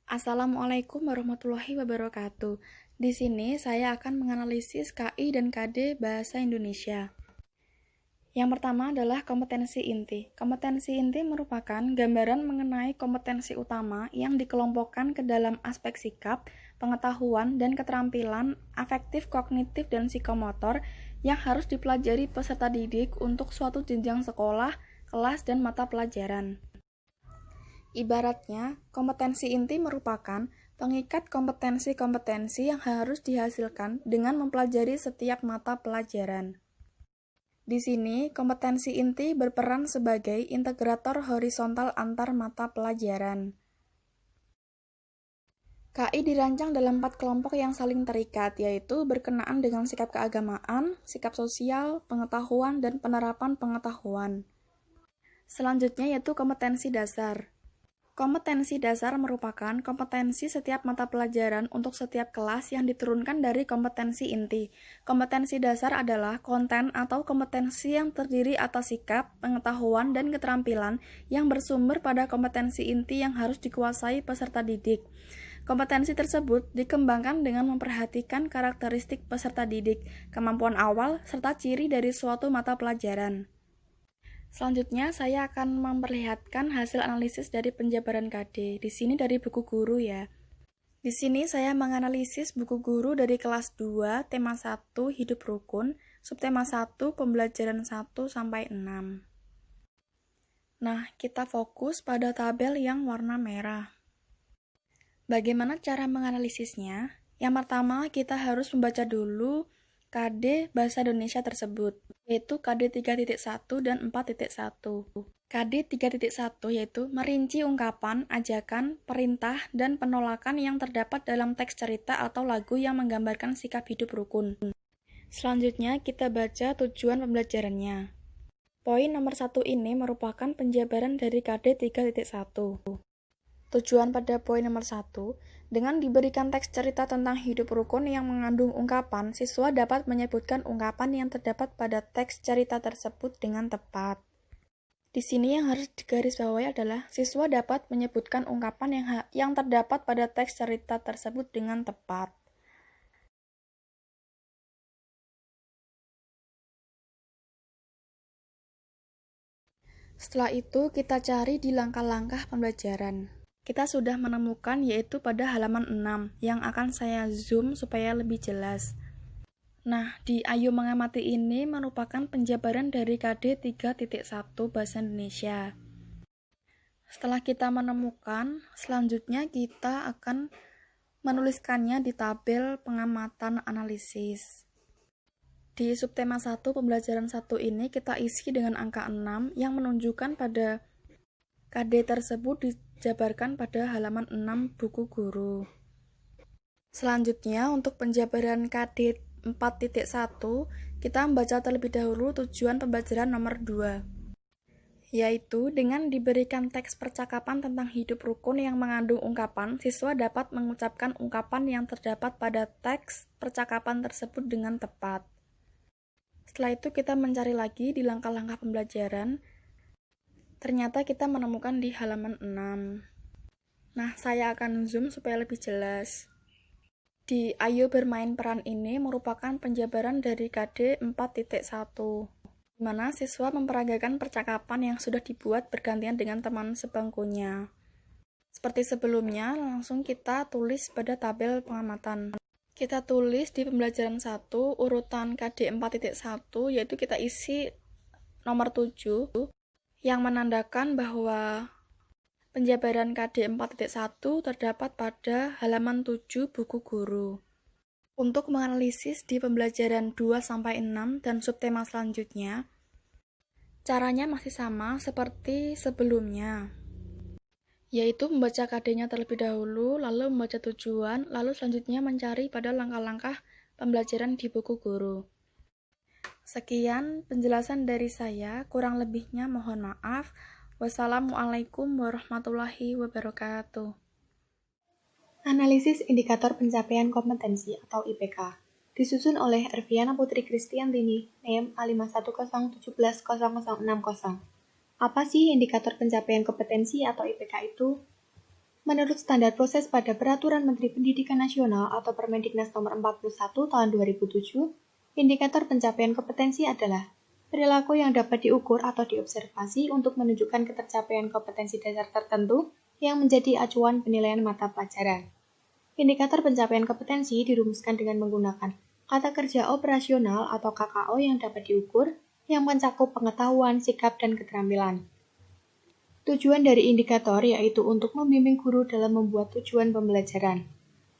Assalamualaikum warahmatullahi wabarakatuh. Di sini saya akan menganalisis KI dan KD Bahasa Indonesia. Yang pertama adalah kompetensi inti. Kompetensi inti merupakan gambaran mengenai kompetensi utama yang dikelompokkan ke dalam aspek sikap, pengetahuan, dan keterampilan afektif, kognitif, dan psikomotor yang harus dipelajari peserta didik untuk suatu jenjang sekolah, kelas, dan mata pelajaran. Ibaratnya, kompetensi inti merupakan pengikat kompetensi-kompetensi yang harus dihasilkan dengan mempelajari setiap mata pelajaran. Di sini, kompetensi inti berperan sebagai integrator horizontal antar mata pelajaran. KI dirancang dalam 4 kelompok yang saling terikat, yaitu berkenaan dengan sikap keagamaan, sikap sosial, pengetahuan, dan penerapan pengetahuan. Selanjutnya yaitu kompetensi dasar. Kompetensi dasar merupakan kompetensi setiap mata pelajaran untuk setiap kelas yang diturunkan dari kompetensi inti. Kompetensi dasar adalah konten atau kompetensi yang terdiri atas sikap, pengetahuan, dan keterampilan yang bersumber pada kompetensi inti yang harus dikuasai peserta didik. Kompetensi tersebut dikembangkan dengan memperhatikan karakteristik peserta didik, kemampuan awal, serta ciri dari suatu mata pelajaran. Selanjutnya, saya akan memperlihatkan hasil analisis dari penjabaran KD. Di sini dari buku guru ya. Di sini saya menganalisis buku guru dari kelas 2, tema 1, hidup rukun, subtema 1, pembelajaran 1 sampai 6. Nah, kita fokus pada tabel yang warna merah. Bagaimana cara menganalisisnya? Yang pertama, kita harus membaca dulu KD Bahasa Indonesia tersebut, yaitu KD 3.1 dan 4.1. KD 3.1 yaitu merinci ungkapan, ajakan, perintah, dan penolakan yang terdapat dalam teks cerita atau lagu yang menggambarkan sikap hidup rukun. Selanjutnya, kita baca tujuan pembelajarannya. Poin nomor 1 ini merupakan penjabaran dari KD 3.1. Tujuan pada poin nomor 1, dengan diberikan teks cerita tentang hidup rukun yang mengandung ungkapan, siswa dapat menyebutkan ungkapan yang terdapat pada teks cerita tersebut dengan tepat. Di sini yang harus digarisbawahi adalah siswa dapat menyebutkan ungkapan yang terdapat pada teks cerita tersebut dengan tepat. Setelah itu, kita cari di langkah-langkah pembelajaran. Kita sudah menemukan yaitu pada halaman 6 yang akan saya zoom supaya lebih jelas. Nah, di Ayo Mengamati ini merupakan penjabaran dari KD 3.1 Bahasa Indonesia. Setelah kita menemukan, selanjutnya kita akan menuliskannya di tabel pengamatan analisis. Di subtema 1 pembelajaran 1 ini kita isi dengan angka 6 yang menunjukkan pada KD tersebut dijabarkan pada halaman 6 buku guru. Selanjutnya, untuk penjabaran KD 4.1, kita membaca terlebih dahulu tujuan pembelajaran nomor 2, yaitu dengan diberikan teks percakapan tentang hidup rukun yang mengandung ungkapan, siswa dapat mengucapkan ungkapan yang terdapat pada teks percakapan tersebut dengan tepat. Setelah itu kita mencari lagi di langkah-langkah pembelajaran. Ternyata kita menemukan di halaman 6. Nah, saya akan zoom supaya lebih jelas. Di Ayo Bermain Peran ini merupakan penjabaran dari KD 4.1, di mana siswa memperagakan percakapan yang sudah dibuat bergantian dengan teman sebangkunya. Seperti sebelumnya, langsung kita tulis pada tabel pengamatan. Kita tulis di pembelajaran 1, urutan KD 4.1, yaitu kita isi nomor 7, yang menandakan bahwa penjabaran KD 4.1 terdapat pada halaman 7 buku guru. Untuk menganalisis di pembelajaran 2-6 dan subtema selanjutnya, caranya masih sama seperti sebelumnya, yaitu membaca KD-nya terlebih dahulu, lalu membaca tujuan, lalu selanjutnya mencari pada langkah-langkah pembelajaran di buku guru. Sekian penjelasan dari saya, kurang lebihnya mohon maaf. Wassalamualaikum warahmatullahi wabarakatuh. Analisis Indikator Pencapaian Kompetensi atau IPK disusun oleh Erviana Putri Kristiantini, NEM A5101700060. Apa sih indikator pencapaian kompetensi atau IPK itu? Menurut standar proses pada Peraturan Menteri Pendidikan Nasional atau Permendiknas Nomor 41 Tahun 2007, indikator pencapaian kompetensi adalah perilaku yang dapat diukur atau diobservasi untuk menunjukkan ketercapaian kompetensi dasar tertentu yang menjadi acuan penilaian mata pelajaran. Indikator pencapaian kompetensi dirumuskan dengan menggunakan kata kerja operasional atau KKO yang dapat diukur, yang mencakup pengetahuan, sikap, dan keterampilan. Tujuan dari indikator yaitu untuk membimbing guru dalam membuat tujuan pembelajaran.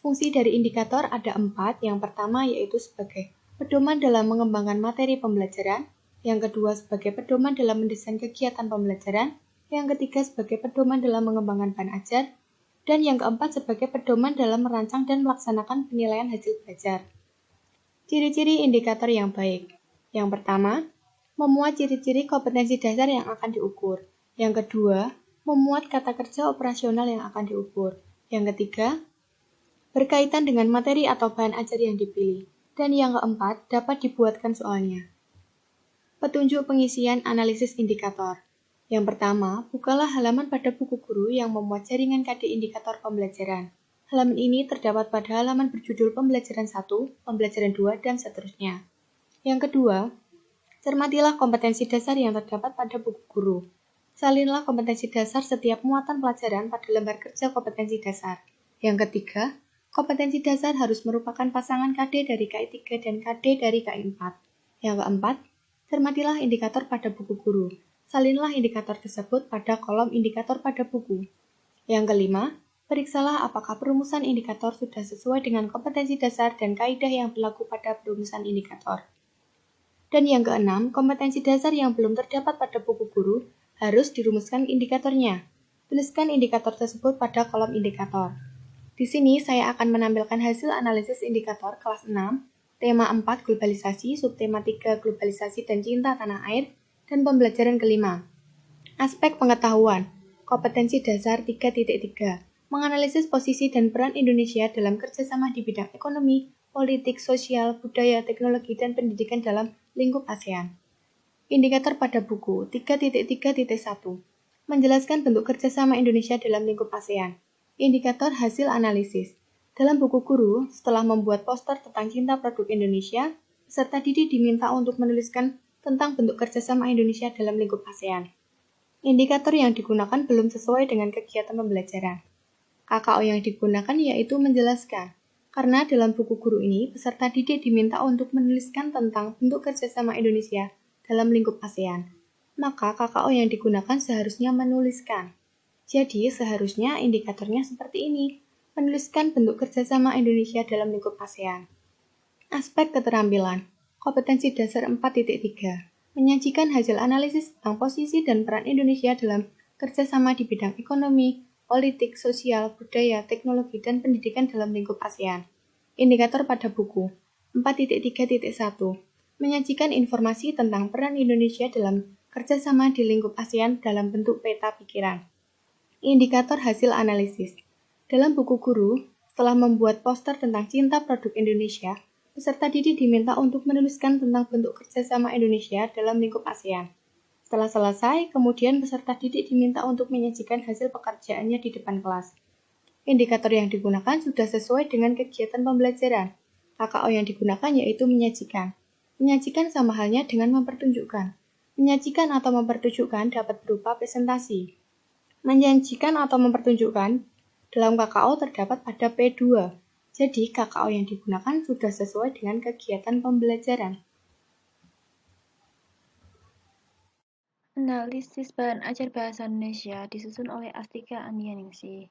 Fungsi dari indikator ada 4, yang pertama yaitu sebagai pedoman dalam mengembangkan materi pembelajaran, yang kedua sebagai pedoman dalam mendesain kegiatan pembelajaran, yang ketiga sebagai pedoman dalam mengembangkan bahan ajar, dan yang keempat sebagai pedoman dalam merancang dan melaksanakan penilaian hasil belajar. Ciri-ciri indikator yang baik. Yang pertama, memuat ciri-ciri kompetensi dasar yang akan diukur. Yang kedua, memuat kata kerja operasional yang akan diukur. Yang ketiga, berkaitan dengan materi atau bahan ajar yang dipilih. Dan yang keempat, dapat dibuatkan soalnya. Petunjuk pengisian analisis indikator. Yang pertama, bukalah halaman pada buku guru yang memuat jaringan KD indikator pembelajaran. Halaman ini terdapat pada halaman berjudul pembelajaran 1, pembelajaran 2, dan seterusnya. Yang kedua, cermatilah kompetensi dasar yang terdapat pada buku guru. Salinlah kompetensi dasar setiap muatan pelajaran pada lembar kerja kompetensi dasar. Yang ketiga, kompetensi dasar harus merupakan pasangan KD dari KI 3 dan KD dari KI 4. Yang keempat, cermatilah indikator pada buku guru. Salinlah indikator tersebut pada kolom indikator pada buku. Yang kelima, periksalah apakah perumusan indikator sudah sesuai dengan kompetensi dasar dan kaidah yang berlaku pada perumusan indikator. Dan yang keenam, kompetensi dasar yang belum terdapat pada buku guru harus dirumuskan indikatornya. Tuliskan indikator tersebut pada kolom indikator. Di sini saya akan menampilkan hasil analisis indikator kelas 6, tema 4 globalisasi, subtema 3 globalisasi dan cinta tanah air, dan pembelajaran kelima. Aspek pengetahuan, kompetensi dasar 3.3, menganalisis posisi dan peran Indonesia dalam kerjasama di bidang ekonomi, politik, sosial, budaya, teknologi, dan pendidikan dalam lingkup ASEAN. Indikator pada buku 3.3.1 menjelaskan bentuk kerjasama Indonesia dalam lingkup ASEAN. Indikator hasil analisis. Dalam buku guru, setelah membuat poster tentang cinta produk Indonesia, peserta didik diminta untuk menuliskan tentang bentuk kerjasama Indonesia dalam lingkup ASEAN. Indikator yang digunakan belum sesuai dengan kegiatan pembelajaran. KKO yang digunakan yaitu menjelaskan. Karena dalam buku guru ini, peserta didik diminta untuk menuliskan tentang bentuk kerjasama Indonesia dalam lingkup ASEAN, maka KKO yang digunakan seharusnya menuliskan. Jadi, seharusnya indikatornya seperti ini, menuliskan bentuk kerjasama Indonesia dalam lingkup ASEAN. Aspek keterampilan, kompetensi dasar 4.3, menyajikan hasil analisis tentang posisi dan peran Indonesia dalam kerjasama di bidang ekonomi, politik, sosial, budaya, teknologi, dan pendidikan dalam lingkup ASEAN. Indikator pada buku 4.3.1, menyajikan informasi tentang peran Indonesia dalam kerjasama di lingkup ASEAN dalam bentuk peta pikiran. Indikator hasil analisis. Dalam buku guru, setelah membuat poster tentang cinta produk Indonesia, peserta didik diminta untuk menuliskan tentang bentuk kerjasama Indonesia dalam lingkup ASEAN. Setelah selesai, kemudian peserta didik diminta untuk menyajikan hasil pekerjaannya di depan kelas. Indikator yang digunakan sudah sesuai dengan kegiatan pembelajaran. KKO yang digunakan yaitu menyajikan. Menyajikan sama halnya dengan mempertunjukkan. Menyajikan atau mempertunjukkan dapat berupa presentasi. Menyajikan atau mempertunjukkan dalam KKO terdapat pada P2. Jadi, KKO yang digunakan sudah sesuai dengan kegiatan pembelajaran. Analisis bahan ajar bahasa Indonesia disusun oleh Astika Anianingsih.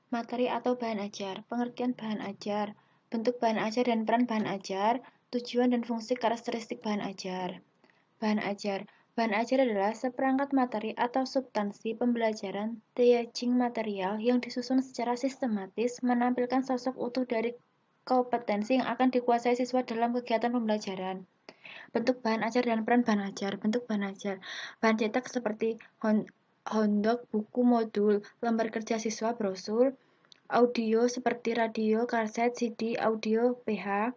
Materi atau bahan ajar, pengertian bahan ajar, bentuk bahan ajar dan peran bahan ajar, tujuan dan fungsi karakteristik bahan ajar. Bahan ajar. Bahan ajar adalah seperangkat materi atau substansi pembelajaran teaching material yang disusun secara sistematis menampilkan sosok utuh dari kompetensi yang akan dikuasai siswa dalam kegiatan pembelajaran. Bentuk bahan ajar dan peran bahan ajar. Bentuk bahan ajar. Bahan cetak seperti handuk, buku, modul, lembar kerja siswa, brosur. Audio seperti radio, kaset, CD, audio, PH.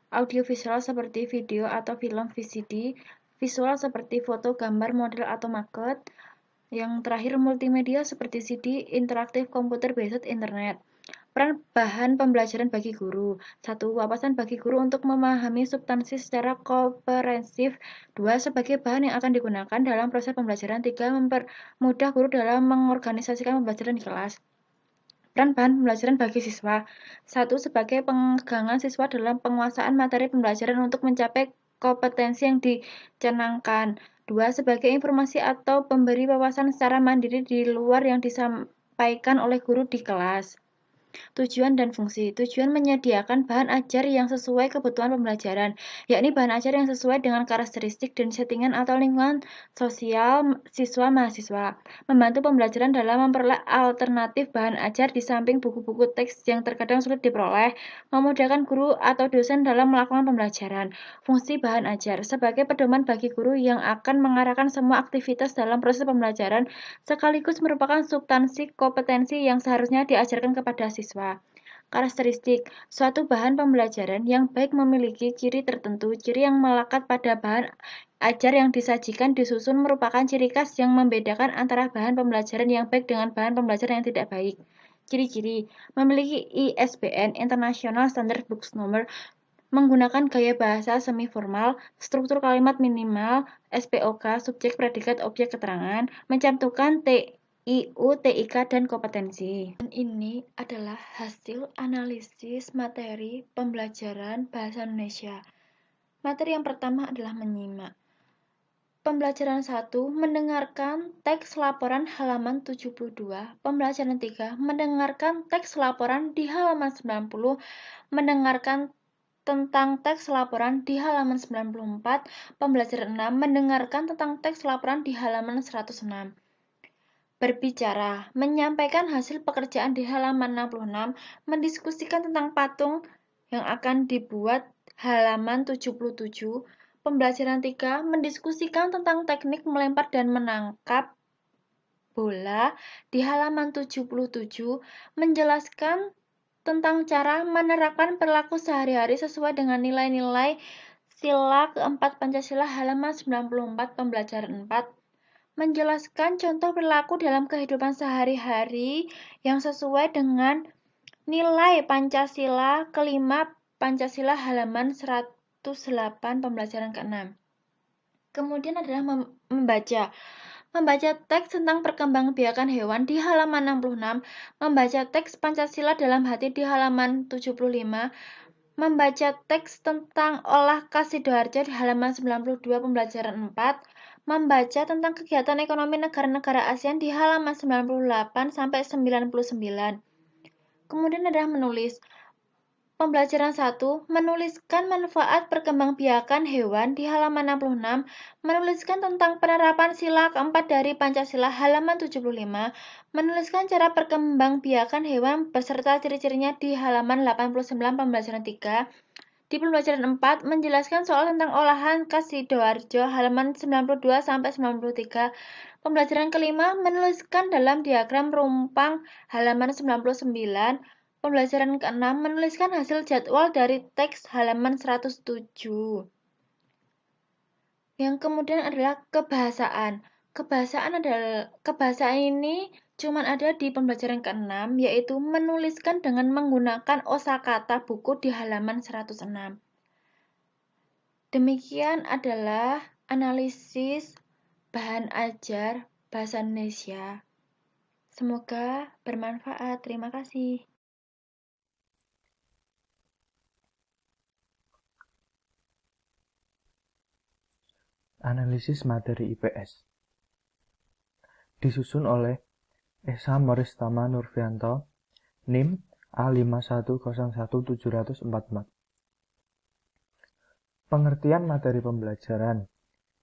Audiovisual seperti video atau film VCD, visual seperti foto, gambar, model, atau maket, Yang terakhir, multimedia seperti CD, interaktif, komputer-based internet. Peran bahan pembelajaran bagi guru. 1. Wawasan bagi guru untuk memahami substansi secara komprehensif. 2. Sebagai bahan yang akan digunakan dalam proses pembelajaran. 3. Mempermudah guru dalam mengorganisasikan pembelajaran di kelas. Peran bahan pembelajaran bagi siswa. 1. Sebagai pegangan siswa dalam penguasaan materi pembelajaran untuk mencapai kompetensi yang dicanangkan. 2. Sebagai informasi atau pemberi wawasan secara mandiri di luar yang disampaikan oleh guru di kelas. Tujuan dan fungsi. Tujuan menyediakan bahan ajar yang sesuai kebutuhan pembelajaran, yakni bahan ajar yang sesuai dengan karakteristik dan settingan atau lingkungan sosial siswa-mahasiswa. Membantu pembelajaran dalam memperoleh alternatif bahan ajar di samping buku-buku teks yang terkadang sulit diperoleh, memudahkan guru atau dosen dalam melakukan pembelajaran. Fungsi bahan ajar sebagai pedoman bagi guru yang akan mengarahkan semua aktivitas dalam proses pembelajaran, sekaligus merupakan substansi kompetensi yang seharusnya diajarkan kepada siswa. Karakteristik. Suatu bahan pembelajaran yang baik memiliki ciri tertentu. Ciri yang melekat pada bahan ajar yang disajikan disusun merupakan ciri khas yang membedakan antara bahan pembelajaran yang baik dengan bahan pembelajaran yang tidak baik. Ciri-ciri. Memiliki ISBN International Standard Books Number, menggunakan gaya bahasa semi-formal, struktur kalimat minimal, SPOK, subjek, predikat, objek, keterangan, mencantumkan TIU, TIK, dan kompetensi. Dan ini adalah hasil analisis materi pembelajaran bahasa Indonesia. Materi yang pertama adalah menyimak. Pembelajaran 1, mendengarkan teks laporan halaman 72. Pembelajaran 3, mendengarkan teks laporan di halaman 90. Mendengarkan tentang teks laporan di halaman 94, pembelajaran 6, mendengarkan tentang teks laporan di halaman 106. Berbicara, menyampaikan hasil pekerjaan di halaman 66, mendiskusikan tentang patung yang akan dibuat halaman 77. Pembelajaran 3, mendiskusikan tentang teknik melempar dan menangkap bola di halaman 77, menjelaskan tentang cara menerapkan perilaku sehari-hari sesuai dengan nilai-nilai sila keempat Pancasila halaman 94. Pembelajaran 4, menjelaskan contoh perilaku dalam kehidupan sehari-hari yang sesuai dengan nilai Pancasila kelima Pancasila halaman 108. Pembelajaran ke-6. Kemudian adalah membaca. Membaca teks tentang perkembangbiakan hewan di halaman 66, membaca teks Pancasila dalam hati di halaman 75, membaca teks tentang olah khas Sidoarjo di halaman 92. Pembelajaran 4, membaca tentang kegiatan ekonomi negara-negara ASEAN di halaman 98 sampai 99. Kemudian adalah menulis. Pembelajaran 1, menuliskan manfaat perkembangbiakan hewan di halaman 66, menuliskan tentang penerapan sila keempat dari Pancasila halaman 75, menuliskan cara perkembangbiakan hewan beserta ciri-cirinya di halaman 89. Pembelajaran 3. Di pembelajaran 4, menjelaskan soal tentang olahan khas Sidoarjo halaman 92 sampai 93. Pembelajaran kelima, menuliskan dalam diagram rumpang halaman 99. Pembelajaran ke-6, menuliskan hasil jadwal dari teks halaman 107. Yang kemudian adalah kebahasaan. Kebahasaan ini cuma ada di pembelajaran ke-6, yaitu menuliskan dengan menggunakan osakata buku di halaman 106. Demikian adalah analisis bahan ajar bahasa Indonesia. Semoga bermanfaat. Terima kasih. Analisis materi IPS disusun oleh Esa Moristama Nurfianto, NIM A5101744. Pengertian materi pembelajaran,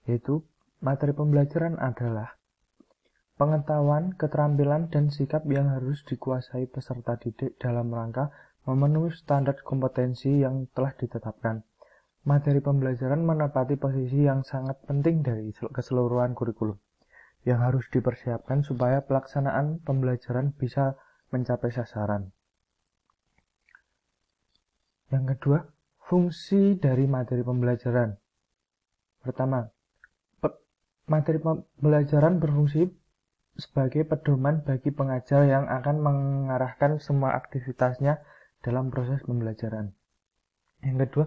yaitu materi pembelajaran adalah pengetahuan, keterampilan, dan sikap yang harus dikuasai peserta didik dalam rangka memenuhi standar kompetensi yang telah ditetapkan. Materi pembelajaran menempati posisi yang sangat penting dari keseluruhan kurikulum, yang harus dipersiapkan supaya pelaksanaan pembelajaran bisa mencapai sasaran. Yang kedua, fungsi dari materi pembelajaran. Pertama, materi pembelajaran berfungsi sebagai pedoman bagi pengajar yang akan mengarahkan semua aktivitasnya dalam proses pembelajaran. Yang kedua,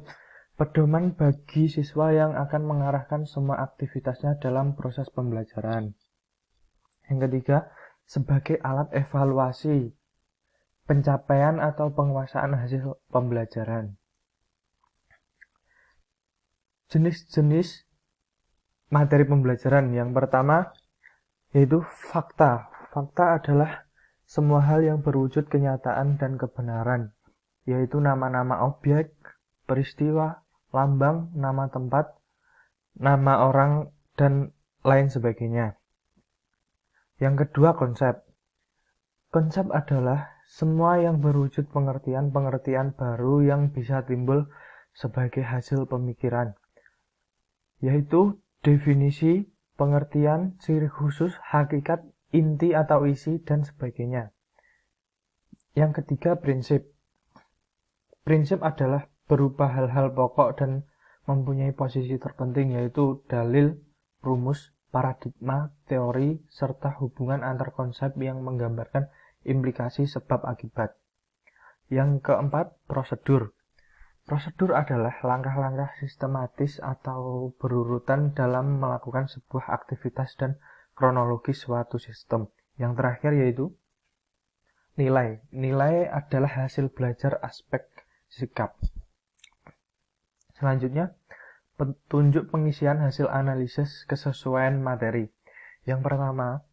pedoman bagi siswa yang akan mengarahkan semua aktivitasnya dalam proses pembelajaran. Yang ketiga, sebagai alat evaluasi pencapaian atau penguasaan hasil pembelajaran. Jenis-jenis materi pembelajaran. Yang pertama yaitu fakta. Fakta adalah semua hal yang berwujud kenyataan dan kebenaran, yaitu nama-nama objek, peristiwa, lambang, nama tempat, nama orang, dan lain sebagainya. Yang kedua, konsep. Konsep adalah semua yang berwujud pengertian-pengertian baru yang bisa timbul sebagai hasil pemikiran, yaitu definisi, pengertian, ciri khusus, hakikat, inti atau isi, dan sebagainya. Yang ketiga, prinsip. Prinsip adalah berupa hal-hal pokok dan mempunyai posisi terpenting, yaitu dalil, rumus, paradigma, teori, serta hubungan antar konsep yang menggambarkan implikasi sebab akibat. Yang keempat, prosedur. Prosedur adalah langkah-langkah sistematis atau berurutan dalam melakukan sebuah aktivitas dan kronologis suatu sistem. Yang terakhir yaitu nilai. Nilai adalah hasil belajar aspek sikap. Selanjutnya, petunjuk pengisian hasil analisis kesesuaian materi. Yang pertama,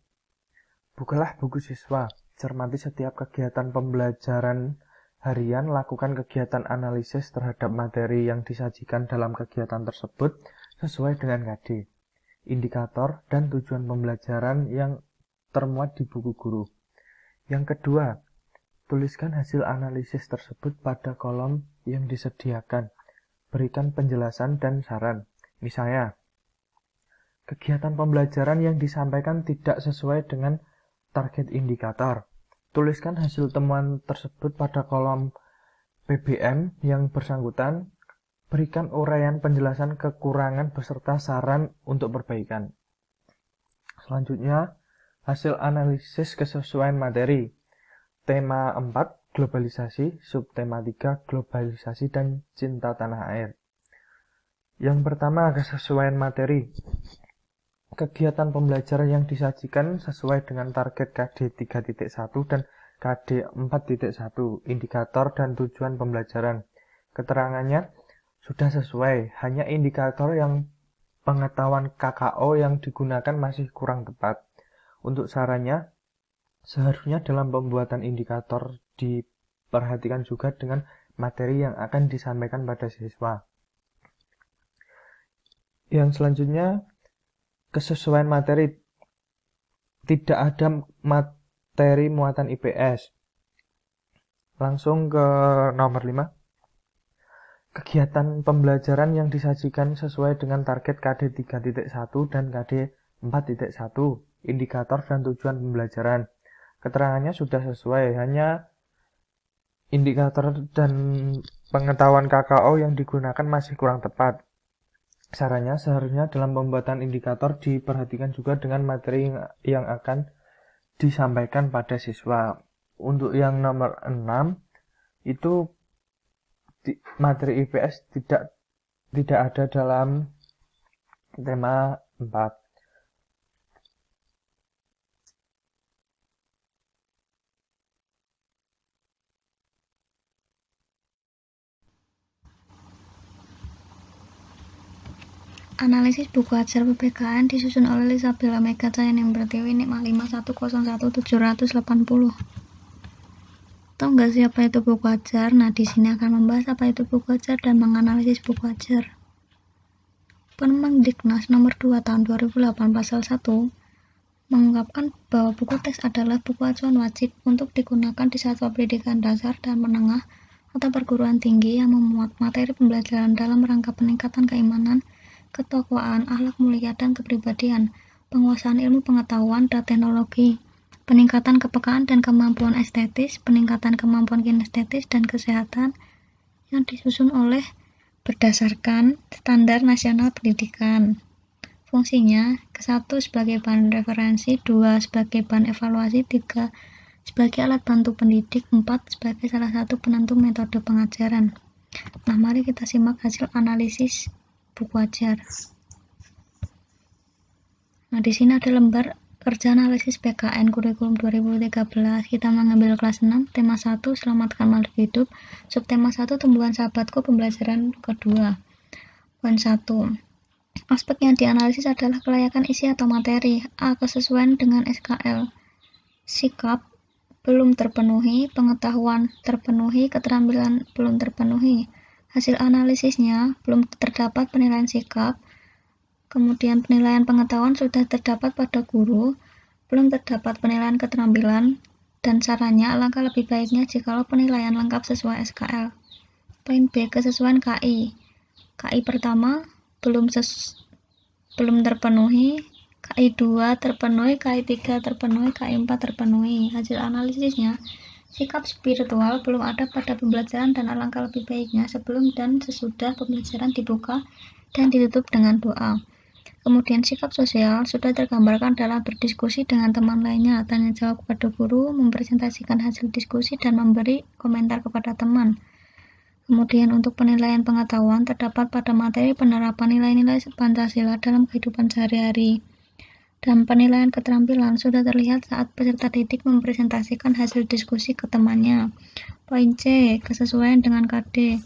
bukalah buku siswa. Cermati setiap kegiatan pembelajaran harian, lakukan kegiatan analisis terhadap materi yang disajikan dalam kegiatan tersebut sesuai dengan KD, indikator, dan tujuan pembelajaran yang termuat di buku guru. Yang kedua, tuliskan hasil analisis tersebut pada kolom yang disediakan. Berikan penjelasan dan saran. Misalnya, kegiatan pembelajaran yang disampaikan tidak sesuai dengan target indikator. Tuliskan hasil temuan tersebut pada kolom PBM yang bersangkutan. Berikan uraian penjelasan kekurangan beserta saran untuk perbaikan. Selanjutnya, hasil analisis kesesuaian materi. Tema 4, globalisasi, subtema 3, globalisasi dan cinta tanah air. Yang pertama, kesesuaian materi. Kegiatan pembelajaran yang disajikan sesuai dengan target KD 3.1 dan KD 4.1, indikator dan tujuan pembelajaran. Keterangannya sudah sesuai, hanya indikator yang pengetahuan KKO yang digunakan masih kurang tepat. Untuk sarannya, seharusnya dalam pembuatan indikator diperhatikan juga dengan materi yang akan disampaikan pada siswa. Yang selanjutnya, kesesuaian materi. Tidak ada materi muatan IPS. Langsung ke nomor 5. Kegiatan pembelajaran yang disajikan sesuai dengan target KD 3.1 dan KD 4.1, indikator dan tujuan pembelajaran. Keterangannya sudah sesuai, hanya indikator dan pengetahuan KKO yang digunakan masih kurang tepat. Sarannya, seharusnya dalam pembuatan indikator diperhatikan juga dengan materi yang akan disampaikan pada siswa. Untuk yang nomor 6, itu materi IPS tidak ada dalam tema 4. Analisis buku ajar PPKN disusun oleh Isabella Mega Cahyani Pertiwi, Nikma 5101780. Tahu nggak siapa itu buku ajar? Nah, di sini akan membahas apa itu buku ajar dan menganalisis buku ajar. Permendiknas nomor 2 tahun 2008 pasal 1 mengungkapkan bahwa buku teks adalah buku acuan wajib untuk digunakan di satuan pendidikan dasar dan menengah atau perguruan tinggi yang memuat materi pembelajaran dalam rangka peningkatan keimanan, ketakwaan, akhlak mulia, dan kepribadian, penguasaan ilmu pengetahuan dan teknologi, peningkatan kepekaan dan kemampuan estetis, peningkatan kemampuan kinestetis dan kesehatan yang disusun oleh berdasarkan standar nasional pendidikan. Fungsinya, ke-1 sebagai bahan referensi, 2 sebagai bahan evaluasi, 3 sebagai alat bantu pendidik, 4 sebagai salah satu penentu metode pengajaran. Nah, mari kita simak hasil analisis buku ajar. Nah, di sini ada lembar kerja analisis PKN kurikulum 2013. Kita mengambil kelas 6, tema 1, selamatkan makhluk hidup, subtema 1, tumbuhan sahabatku, pembelajaran kedua. Poin 1. Aspek yang dianalisis adalah kelayakan isi atau materi. A. Kesesuaian dengan SKL. Sikap belum terpenuhi, pengetahuan terpenuhi, keterampilan belum terpenuhi. Hasil analisisnya belum terdapat penilaian sikap, kemudian penilaian pengetahuan sudah terdapat pada guru, belum terdapat penilaian keterampilan, dan sarannya alangkah lebih baiknya jikalau penilaian lengkap sesuai SKL. Poin B. Kesesuaian KI. KI pertama belum terpenuhi, KI 2 terpenuhi, KI 3 terpenuhi, KI 4 terpenuhi. Hasil analisisnya, sikap spiritual belum ada pada pembelajaran dan alangkah lebih baiknya sebelum dan sesudah pembelajaran dibuka dan ditutup dengan doa. Kemudian sikap sosial sudah tergambarkan dalam berdiskusi dengan teman lainnya, tanya jawab kepada guru, mempresentasikan hasil diskusi, dan memberi komentar kepada teman. Kemudian untuk penilaian pengetahuan terdapat pada materi penerapan nilai-nilai Pancasila dalam kehidupan sehari-hari. Dan penilaian keterampilan sudah terlihat saat peserta didik mempresentasikan hasil diskusi ke temannya. Poin C. Kesesuaian dengan KD.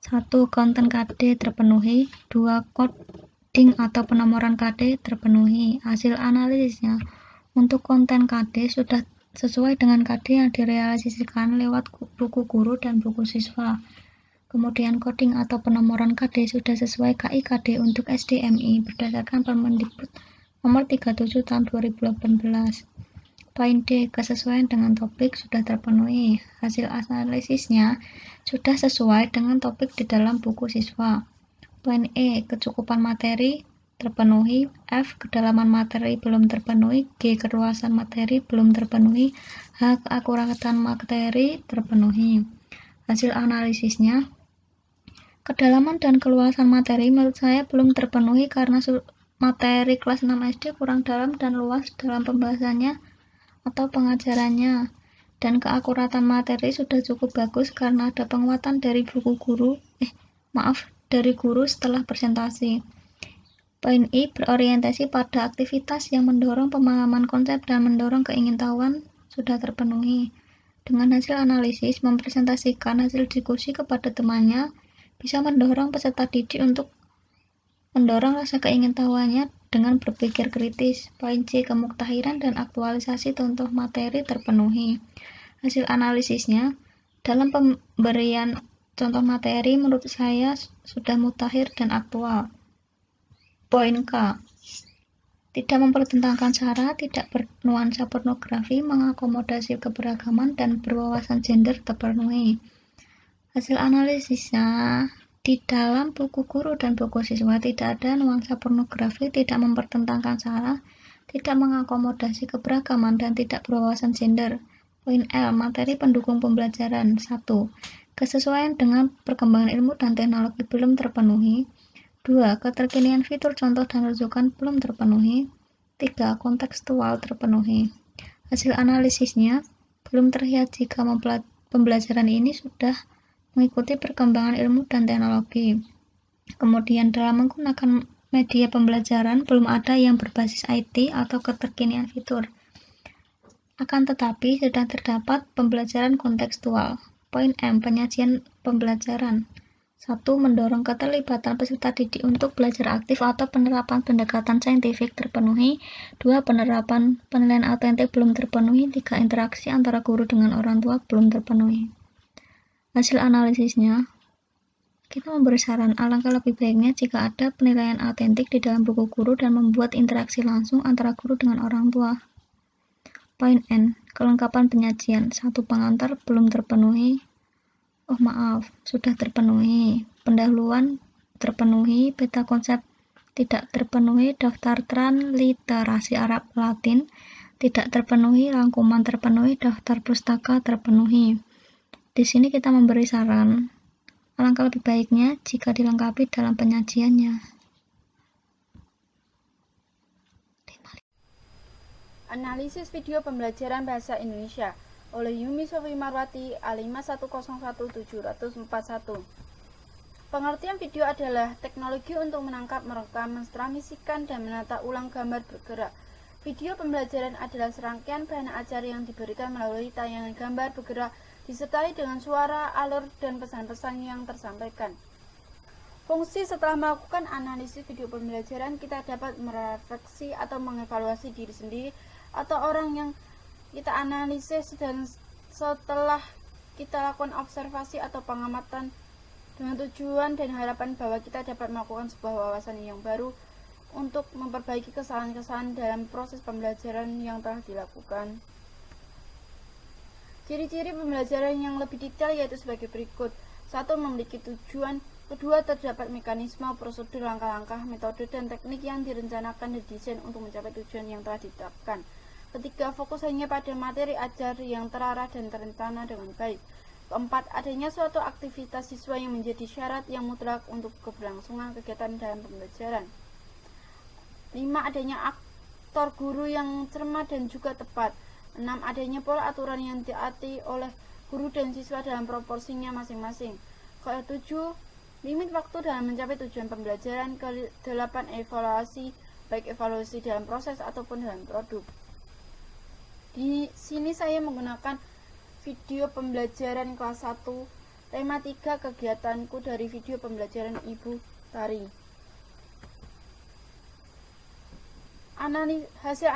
1. Konten KD terpenuhi. 2. Coding atau penomoran KD terpenuhi. Hasil analisisnya, untuk konten KD sudah sesuai dengan KD yang direalisasikan lewat buku guru dan buku siswa. Kemudian coding atau penomoran KD sudah sesuai KI-KD untuk SDMI berdasarkan Permendikbud nomor 37 tahun 2018. Poin D. Kesesuaian dengan topik sudah terpenuhi. Hasil analisisnya sudah sesuai dengan topik di dalam buku siswa. Poin E. Kecukupan materi terpenuhi. F. Kedalaman materi belum terpenuhi. G. Keluasan materi belum terpenuhi. H. Keakuratan materi terpenuhi. Hasil analisisnya, kedalaman dan keluasan materi menurut saya belum terpenuhi karena materi kelas 6 SD kurang dalam dan luas dalam pembahasannya atau pengajarannya. Dan keakuratan materi sudah cukup bagus karena ada penguatan dari dari guru setelah presentasi. Poin I. Berorientasi pada aktivitas yang mendorong pemahaman konsep dan mendorong keingintahuan sudah terpenuhi. Dengan hasil analisis, mempresentasikan hasil diskusi kepada temannya bisa mendorong peserta didik untuk mendorong rasa keingintahuannya dengan berpikir kritis. Poin C. Kemuktahiran dan aktualisasi contoh materi terpenuhi. Hasil analisisnya, dalam pemberian contoh materi menurut saya sudah mutakhir dan aktual. Poin K. Tidak mempertentangkan sara, tidak bernuansa pornografi, mengakomodasi keberagaman, dan berwawasan gender terpenuhi. Hasil analisisnya, di dalam buku guru dan buku siswa tidak ada nuansa pornografi, tidak mempertentangkan sara, tidak mengakomodasi keberagaman, dan tidak berwawasan gender. Poin L. Materi pendukung pembelajaran. 1. Kesesuaian dengan perkembangan ilmu dan teknologi belum terpenuhi. 2. Keterkinian fitur contoh dan rujukan belum terpenuhi. 3. Kontekstual terpenuhi. Hasil analisisnya, belum terlihat jika pembelajaran ini sudah mengikuti perkembangan ilmu dan teknologi. Kemudian dalam menggunakan media pembelajaran belum ada yang berbasis IT atau keterkinian fitur. Akan tetapi sudah terdapat pembelajaran kontekstual. Poin M. Penyajian pembelajaran. 1. Mendorong keterlibatan peserta didik untuk belajar aktif atau penerapan pendekatan saintifik terpenuhi. 2. Penerapan penilaian autentik belum terpenuhi. 3. Interaksi antara guru dengan orang tua belum terpenuhi. Hasil analisisnya, kita memberi saran alangkah lebih baiknya jika ada penilaian autentik di dalam buku guru dan membuat interaksi langsung antara guru dengan orang tua. Poin N. Kelengkapan penyajian. 1. Pengantar belum terpenuhi. Sudah terpenuhi. Pendahuluan terpenuhi. Peta konsep tidak terpenuhi. Daftar transliterasi Arab Latin tidak terpenuhi. Rangkuman terpenuhi. Daftar pustaka terpenuhi. Di sini kita memberi saran, alangkah lebih baiknya jika dilengkapi dalam penyajiannya. Analisis video pembelajaran bahasa Indonesia oleh Yumi Sofi Marwati A51011741. Pengertian video adalah teknologi untuk menangkap, merekam, mentransmisikan, dan menata ulang gambar bergerak. Video pembelajaran adalah serangkaian bahan ajar yang diberikan melalui tayangan gambar bergerak disertai dengan suara, alur, dan pesan-pesan yang tersampaikan. Fungsi setelah melakukan analisis video pembelajaran, kita dapat merefleksi atau mengevaluasi diri sendiri atau orang yang kita analisis, dan setelah kita lakukan observasi atau pengamatan dengan tujuan dan harapan bahwa kita dapat melakukan sebuah wawasan yang baru untuk memperbaiki kesalahan-kesalahan dalam proses pembelajaran yang telah dilakukan. Ciri-ciri pembelajaran yang lebih detail yaitu sebagai berikut. 1. Memiliki tujuan. 2. Terdapat mekanisme, prosedur, langkah-langkah, metode, dan teknik yang direncanakan dan didesain untuk mencapai tujuan yang telah ditetapkan. 3. Fokus hanya pada materi ajar yang terarah dan terencana dengan baik. 4. Adanya suatu aktivitas siswa yang menjadi syarat yang mutlak untuk keberlangsungan kegiatan dalam pembelajaran. 5. Adanya aktor guru yang cermat dan juga tepat. 6. Adanya pola aturan yang ditaati oleh guru dan siswa dalam proporsinya masing-masing. 7. Limit waktu dalam mencapai tujuan pembelajaran. 8. Evaluasi, baik evaluasi dalam proses ataupun dalam produk. Di sini saya menggunakan video pembelajaran kelas 1, tema 3 kegiatanku dari video pembelajaran Ibu Tari. Hasil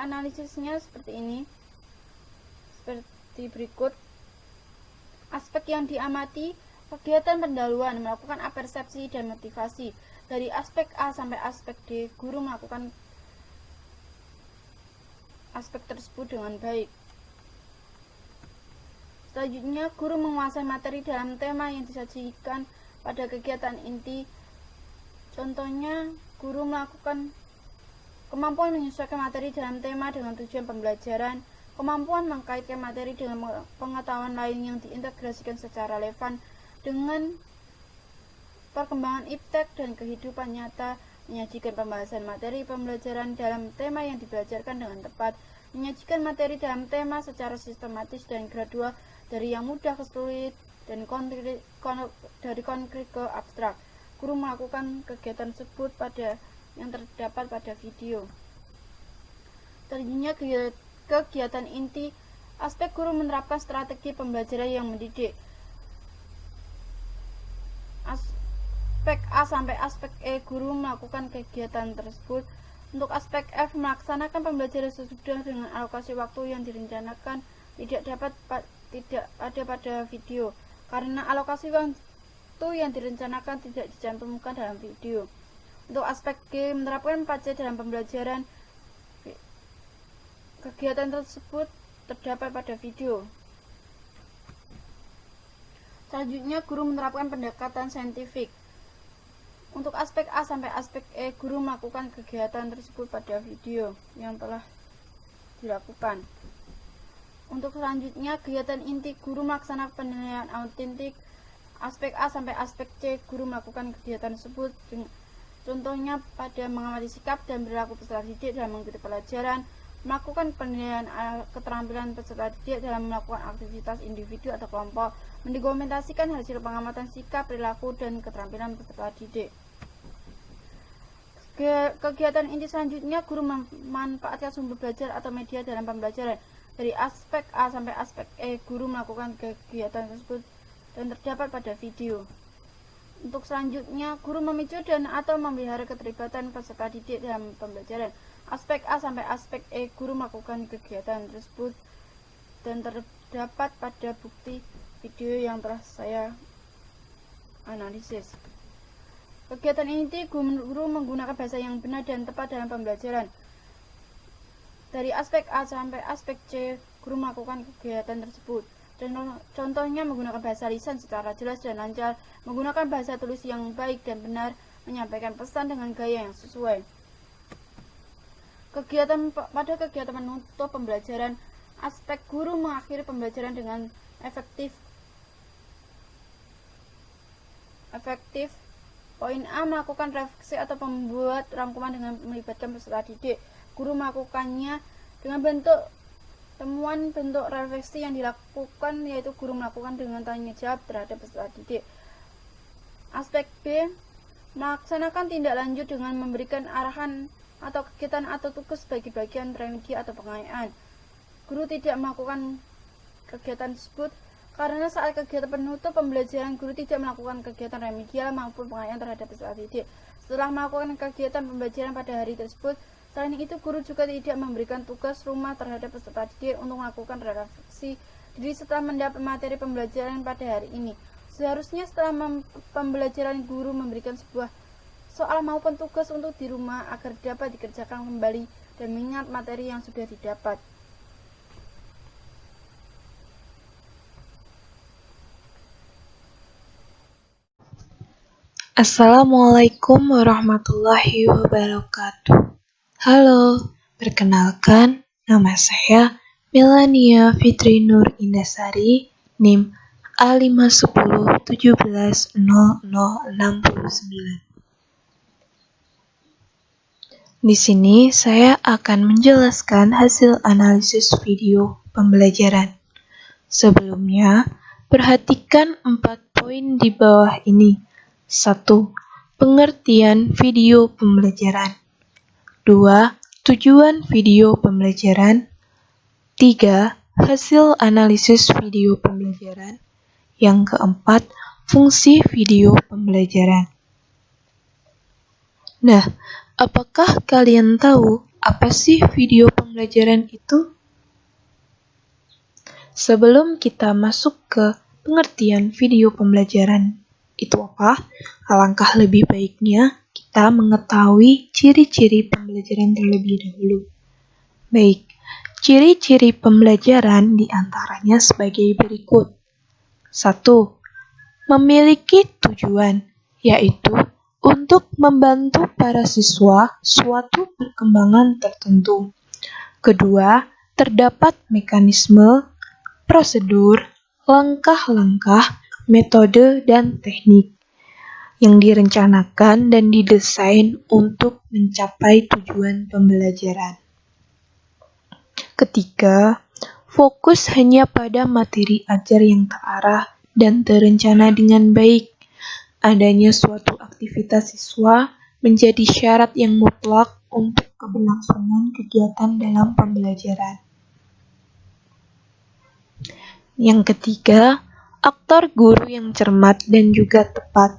analisisnya seperti ini, seperti berikut. Aspek yang diamati: kegiatan pendahuluan, melakukan apersepsi dan motivasi. Dari aspek A sampai aspek D, guru melakukan aspek tersebut dengan baik. Selanjutnya, guru menguasai materi dalam tema yang disajikan pada kegiatan inti. Contohnya, guru melakukan kemampuan menyesuaikan materi dalam tema dengan tujuan pembelajaran, kemampuan mengkaitkan materi dengan pengetahuan lain yang diintegrasikan secara relevan dengan perkembangan iptek dan kehidupan nyata, menyajikan pembahasan materi pembelajaran dalam tema yang dibelajarkan dengan tepat, menyajikan materi dalam tema secara sistematis dan gradual dari yang mudah ke sulit dan dari konkret ke abstrak. Guru melakukan kegiatan tersebut pada yang terdapat pada video. Selanjutnya, kegiatan inti. Aspek guru menerapkan strategi pembelajaran yang mendidik. Aspek A sampai aspek E, guru melakukan kegiatan tersebut. Untuk aspek F, melaksanakan pembelajaran sesudah dengan alokasi waktu yang direncanakan tidak ada pada video, karena alokasi waktu yang direncanakan tidak dicantumkan dalam video. Untuk aspek G, menerapkan 4C dalam pembelajaran. Kegiatan tersebut terdapat pada video. Selanjutnya, guru menerapkan pendekatan saintifik. Untuk aspek A sampai aspek E, guru melakukan kegiatan tersebut pada video yang telah dilakukan. Untuk selanjutnya, kegiatan inti, guru melaksanakan penilaian autentik. Aspek A sampai aspek C, guru melakukan kegiatan tersebut. Contohnya pada mengamati sikap dan perilaku peserta didik dalam mengikuti pelajaran, melakukan penilaian keterampilan peserta didik dalam melakukan aktivitas individu atau kelompok, mendokumentasikan hasil pengamatan sikap, perilaku, dan keterampilan peserta didik. Kegiatan inti selanjutnya, guru memanfaatkan sumber belajar atau media dalam pembelajaran. Dari aspek A sampai aspek E, guru melakukan kegiatan tersebut dan terdapat pada video. Untuk selanjutnya, guru memicu dan atau memelihara keterlibatan peserta didik dalam pembelajaran. Aspek A sampai aspek E, guru melakukan kegiatan tersebut dan terdapat pada bukti video yang telah saya analisis. Kegiatan inti, guru menggunakan bahasa yang benar dan tepat dalam pembelajaran. Dari aspek A sampai aspek C, guru melakukan kegiatan tersebut. Dan contohnya menggunakan bahasa lisan secara jelas dan lancar, menggunakan bahasa tulis yang baik dan benar, menyampaikan pesan dengan gaya yang sesuai. Pada kegiatan menutup pembelajaran, aspek guru mengakhiri pembelajaran dengan efektif, Poin A, melakukan refleksi atau membuat rangkuman dengan melibatkan peserta didik. Guru melakukannya dengan bentuk temuan bentuk refleksi yang dilakukan, yaitu guru melakukan dengan tanya jawab terhadap peserta didik. Aspek B, melaksanakan tindak lanjut dengan memberikan arahan atau kegiatan atau tugas bagi bagian remedi atau pengayaan. Guru tidak melakukan kegiatan tersebut karena saat kegiatan penutup pembelajaran guru tidak melakukan kegiatan remedial maupun pengayaan terhadap peserta didik. Setelah melakukan kegiatan pembelajaran pada hari tersebut, selain itu guru juga tidak memberikan tugas rumah terhadap peserta didik untuk melakukan refleksi diri setelah mendapat materi pembelajaran pada hari ini. Seharusnya setelah pembelajaran guru memberikan sebuah soal maupun tugas untuk di rumah agar dapat dikerjakan kembali dan mengingat materi yang sudah didapat. Assalamualaikum warahmatullahi wabarakatuh. Halo, perkenalkan nama saya Melania Fitri Nur Indasari, NIM A510170069. Di sini saya akan menjelaskan hasil analisis video pembelajaran. Sebelumnya, perhatikan 4 poin di bawah ini. 1. Pengertian video pembelajaran. 2. Tujuan video pembelajaran. 3. Hasil analisis video pembelajaran. Yang keempat, fungsi video pembelajaran. Nah, apakah kalian tahu apa sih video pembelajaran itu? Sebelum kita masuk ke pengertian video pembelajaran itu apa? Alangkah lebih baiknya kita mengetahui ciri-ciri pembelajaran terlebih dahulu. Baik, ciri-ciri pembelajaran diantaranya sebagai berikut. 1. Memiliki tujuan, yaitu untuk membantu para siswa suatu perkembangan tertentu. Kedua, terdapat mekanisme, prosedur, langkah-langkah, metode, dan teknik yang direncanakan dan didesain untuk mencapai tujuan pembelajaran. Ketiga, fokus hanya pada materi ajar yang terarah dan terencana dengan baik. Adanya suatu aktivitas siswa menjadi syarat yang mutlak untuk keberlangsungan kegiatan dalam pembelajaran. Yang ketiga, aktor guru yang cermat dan juga tepat.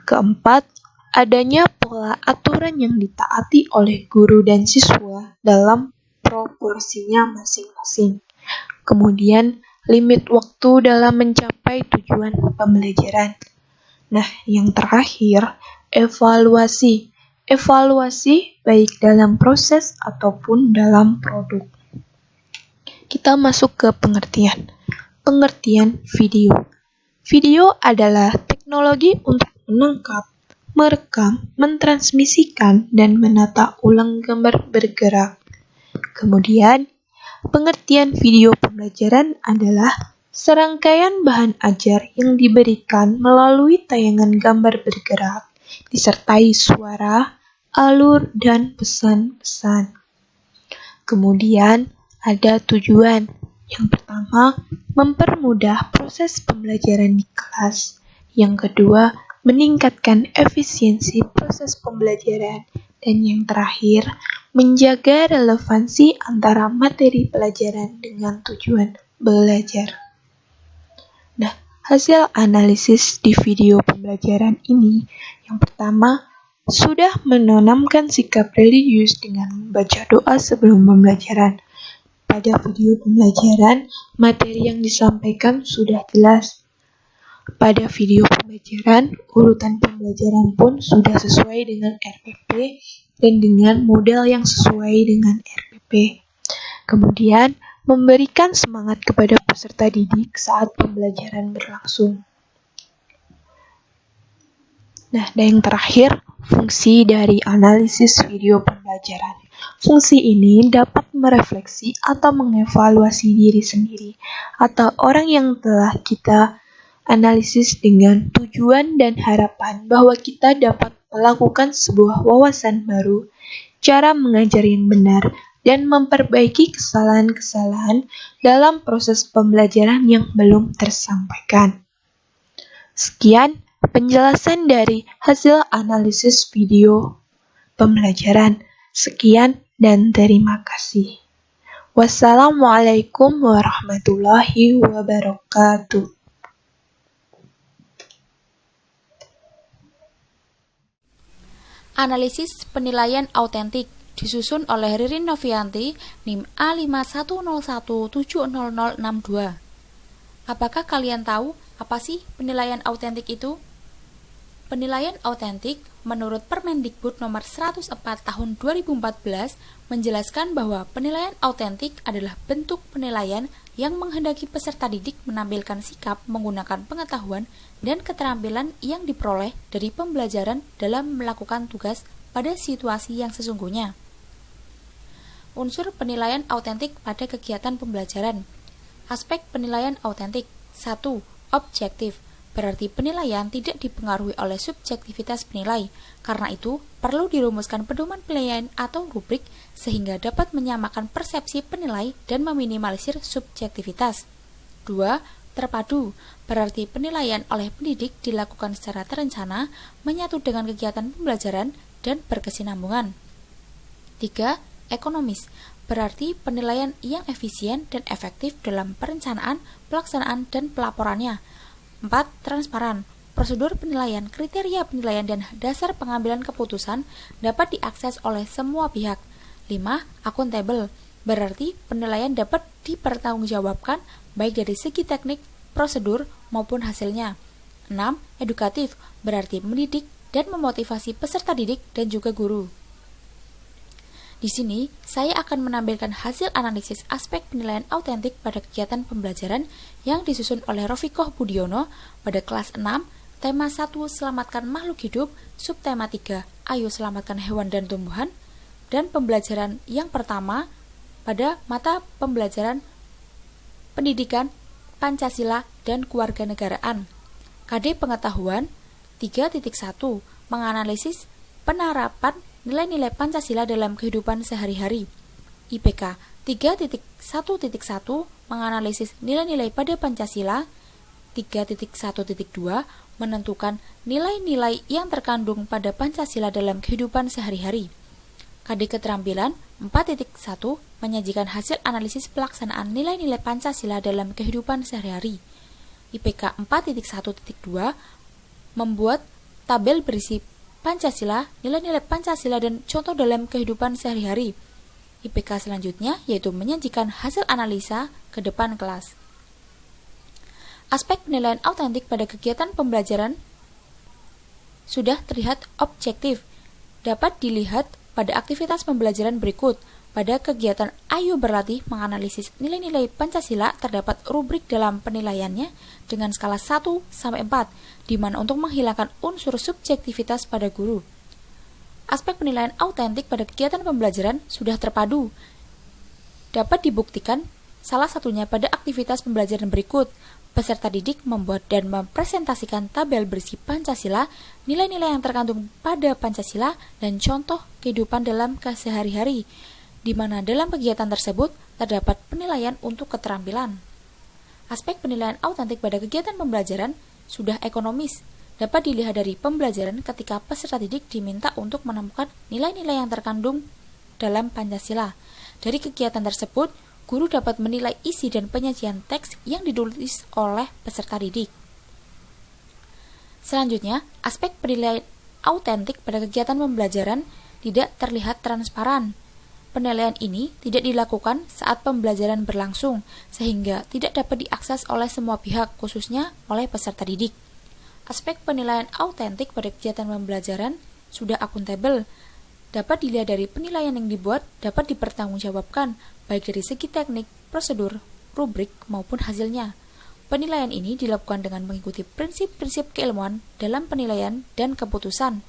Keempat, adanya pola aturan yang ditaati oleh guru dan siswa dalam proporsinya masing-masing. Kemudian, limit waktu dalam mencapai tujuan pembelajaran. Nah, yang terakhir, evaluasi. Evaluasi baik dalam proses ataupun dalam produk. Kita masuk ke pengertian. Pengertian video. Video adalah teknologi untuk menangkap, merekam, mentransmisikan, dan menata ulang gambar bergerak. Kemudian, pengertian video pembelajaran adalah serangkaian bahan ajar yang diberikan melalui tayangan gambar bergerak, disertai suara, alur, dan pesan-pesan. Kemudian, ada tujuan. Yang pertama, mempermudah proses pembelajaran di kelas. Yang kedua, meningkatkan efisiensi proses pembelajaran. Dan yang terakhir, menjaga relevansi antara materi pelajaran dengan tujuan belajar. Nah, hasil analisis di video pembelajaran ini, yang pertama, sudah menanamkan sikap religius dengan membaca doa sebelum pembelajaran. Pada video pembelajaran, materi yang disampaikan sudah jelas. Pada video pembelajaran, urutan pembelajaran pun sudah sesuai dengan RPP dan dengan model yang sesuai dengan RPP. Kemudian, memberikan semangat kepada peserta didik saat pembelajaran berlangsung. Nah, dan yang terakhir, fungsi dari analisis video pembelajaran. Fungsi ini dapat merefleksi atau mengevaluasi diri sendiri atau orang yang telah kita analisis dengan tujuan dan harapan bahwa kita dapat melakukan sebuah wawasan baru, cara mengajar yang benar, dan memperbaiki kesalahan-kesalahan dalam proses pembelajaran yang belum tersampaikan. Sekian penjelasan dari hasil analisis video pembelajaran. Sekian dan terima kasih. Wassalamualaikum warahmatullahi wabarakatuh. Analisis penilaian autentik disusun oleh Ririn Novianti, NIM A5101700062. Apakah kalian tahu apa sih penilaian autentik itu? Penilaian autentik menurut Permendikbud nomor 104 tahun 2014 menjelaskan bahwa penilaian autentik adalah bentuk penilaian yang menghendaki peserta didik menampilkan sikap menggunakan pengetahuan dan keterampilan yang diperoleh dari pembelajaran dalam melakukan tugas pada situasi yang sesungguhnya. Unsur penilaian autentik pada kegiatan pembelajaran. Aspek penilaian autentik. 1. Objektif. Berarti penilaian tidak dipengaruhi oleh subjektivitas penilai. Karena itu, perlu dirumuskan pedoman penilaian atau rubrik sehingga dapat menyamakan persepsi penilai dan meminimalisir subjektivitas. 2. Terpadu. Berarti penilaian oleh pendidik dilakukan secara terencana, menyatu dengan kegiatan pembelajaran dan berkesinambungan. 3. Ekonomis. Berarti penilaian yang efisien dan efektif dalam perencanaan, pelaksanaan, dan pelaporannya. 4. Transparan. Prosedur penilaian, kriteria penilaian, dan dasar pengambilan keputusan dapat diakses oleh semua pihak. 5. Akuntabel. Berarti penilaian dapat dipertanggungjawabkan baik dari segi teknik, prosedur, maupun hasilnya. 6. Edukatif. Berarti mendidik dan memotivasi peserta didik dan juga guru. Di sini, saya akan menampilkan hasil analisis aspek penilaian autentik pada kegiatan pembelajaran yang disusun oleh Rofikoh Budiono pada kelas 6, tema 1 Selamatkan Makhluk Hidup, subtema 3 Ayo Selamatkan Hewan dan Tumbuhan, dan pembelajaran yang pertama pada mata pembelajaran Pendidikan, Pancasila, dan Kewarganegaraan. KD Pengetahuan 3.1 Menganalisis penerapan nilai-nilai Pancasila dalam kehidupan sehari-hari. IPK 3.1.1 Menganalisis nilai-nilai pada Pancasila. 3.1.2 Menentukan nilai-nilai yang terkandung pada Pancasila dalam kehidupan sehari-hari. KD Keterampilan 4.1 Menyajikan hasil analisis pelaksanaan nilai-nilai Pancasila dalam kehidupan sehari-hari. IPK 4.1.2 Membuat tabel berisi Pancasila, nilai-nilai Pancasila, dan contoh dalam kehidupan sehari-hari. IPK selanjutnya yaitu menyajikan hasil analisa ke depan kelas. Aspek penilaian autentik pada kegiatan pembelajaran sudah terlihat objektif. Dapat dilihat pada aktivitas pembelajaran berikut. Pada kegiatan Ayo Berlatih menganalisis nilai-nilai Pancasila terdapat rubrik dalam penilaiannya dengan skala 1-4, di mana untuk menghilangkan unsur subjektivitas pada guru. Aspek penilaian autentik pada kegiatan pembelajaran sudah terpadu. Dapat dibuktikan salah satunya pada aktivitas pembelajaran berikut. Peserta didik membuat dan mempresentasikan tabel berisi Pancasila, nilai-nilai yang terkandung pada Pancasila, dan contoh kehidupan dalam kesehari-hari, di mana dalam kegiatan tersebut terdapat penilaian untuk keterampilan. Aspek penilaian autentik pada kegiatan pembelajaran sudah ekonomis. Dapat dilihat dari pembelajaran ketika peserta didik diminta untuk menemukan nilai-nilai yang terkandung dalam Pancasila. Dari kegiatan tersebut, guru dapat menilai isi dan penyajian teks yang ditulis oleh peserta didik. Selanjutnya, aspek penilaian autentik pada kegiatan pembelajaran tidak terlihat transparan. Penilaian ini tidak dilakukan saat pembelajaran berlangsung, sehingga tidak dapat diakses oleh semua pihak, khususnya oleh peserta didik. Aspek penilaian autentik pada kegiatan pembelajaran sudah akuntabel. Dapat dilihat dari penilaian yang dibuat dapat dipertanggungjawabkan, baik dari segi teknik, prosedur, rubrik, maupun hasilnya. Penilaian ini dilakukan dengan mengikuti prinsip-prinsip keilmuan dalam penilaian dan keputusan.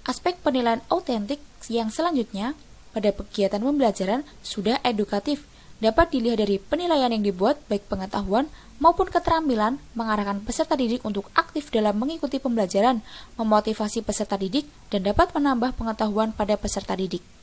Aspek penilaian autentik yang selanjutnya pada kegiatan pembelajaran sudah edukatif. dapat dilihat dari penilaian yang dibuat, baik pengetahuan maupun keterampilan, mengarahkan peserta didik untuk aktif dalam mengikuti pembelajaran, memotivasi peserta didik, dan dapat menambah pengetahuan pada peserta didik.